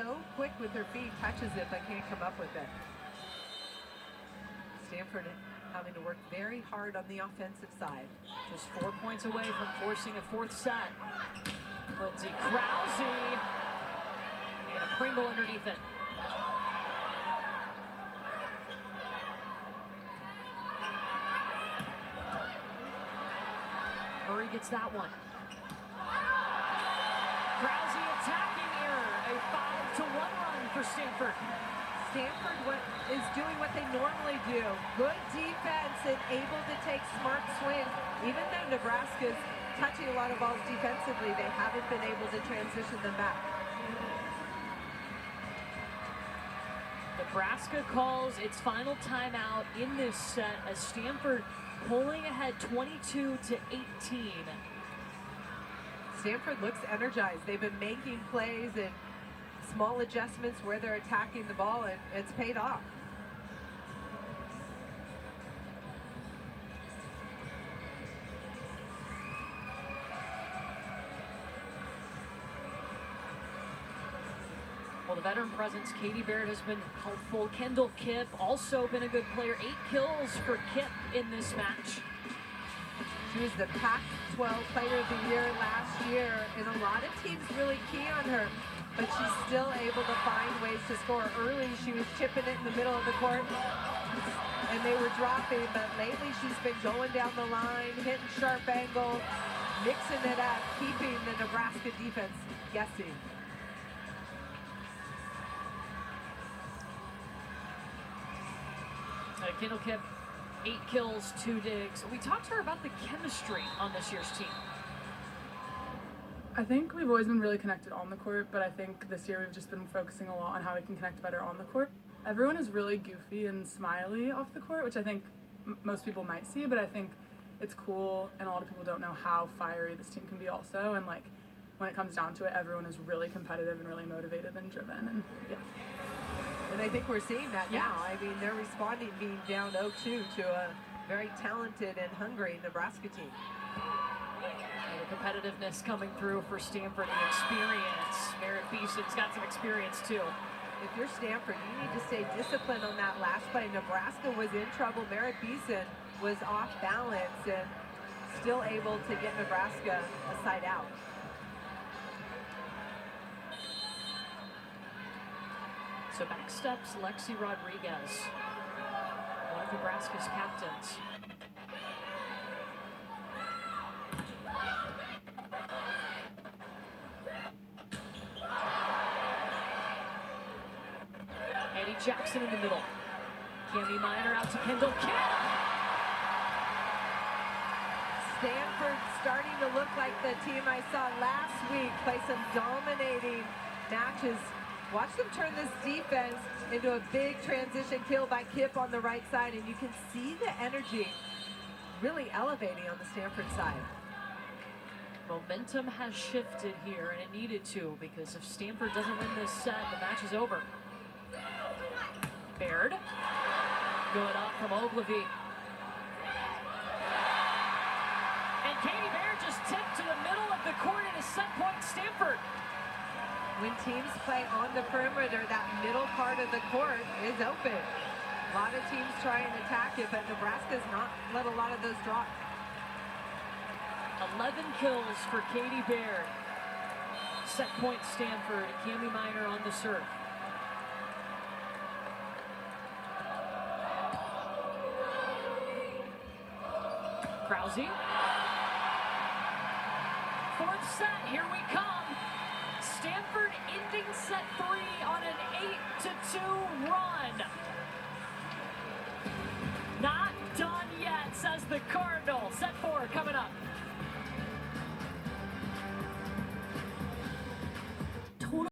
so quick with her feet, touches it, but can't come up with it. Stanford having to work very hard on the offensive side. Just 4 points away from forcing a fourth set. Lindsay Krause, and a Pringle underneath it. Murray gets that one. Krause attacking error, a 5-1 run for Stanford. Stanford is doing what they normally do. Good defense and able to take smart swings. Even though Nebraska's touching a lot of balls defensively, they haven't been able to transition them back. Nebraska calls its final timeout in this set as Stanford pulling ahead 22-18. Stanford looks energized. They've been making plays and small adjustments where they're attacking the ball, and it's paid off. Well, the veteran presence, Katie Baird, has been helpful. Kendall Kipp also been a good player. 8 kills for Kipp in this match. She was the Pac-12 Player of the Year last year, and a lot of teams really key on her, but she's still able to find ways to score. Early, she was chipping it in the middle of the court, and they were dropping, but lately she's been going down the line, hitting sharp angles, mixing it up, keeping the Nebraska defense guessing. Kendall Kipp, 8 kills, 2 digs. We talked to her about the chemistry on this year's team. I think we've always been really connected on the court, but I think this year we've just been focusing a lot on how we can connect better on the court. Everyone is really goofy and smiley off the court, which I think most people might see, but I think it's cool, and a lot of people don't know how fiery this team can be also, and like when it comes down to it, everyone is really competitive and really motivated and driven, and yeah. And I think we're seeing that now. I mean, they're responding being down 0-2 to a very talented and hungry Nebraska team. And the competitiveness coming through for Stanford, and experience. Merritt Beeson's got some experience too. If you're Stanford, you need to stay disciplined on that last play. Nebraska was in trouble. Merritt Beeson was off balance and still able to get Nebraska a side out. So back steps Lexi Rodriguez, one of Nebraska's captains. Eddie Jackson in the middle. Cami Minor out to Kendall Kipp. Stanford starting to look like the team I saw last week, play some dominating matches. Watch them turn this defense into a big transition kill by Kipp on the right side, and you can see the energy really elevating on the Stanford side. Momentum has shifted here, and it needed to, because if Stanford doesn't win this set, the match is over. Baird, good up from Ogilvy. And Katie Baird just tipped to the middle of the court in a set point, Stanford. When teams play on the perimeter, that middle part of the court is open. A lot of teams try and attack it, but Nebraska's not let a lot of those drop. 11 kills for Katie Baird. Set point Stanford, Cami Minor on the serve. Krause. Fourth set, here we come. Stanford ending set 3 on an 8-2 run. Not done yet, says the Cardinal. Set 4 coming up.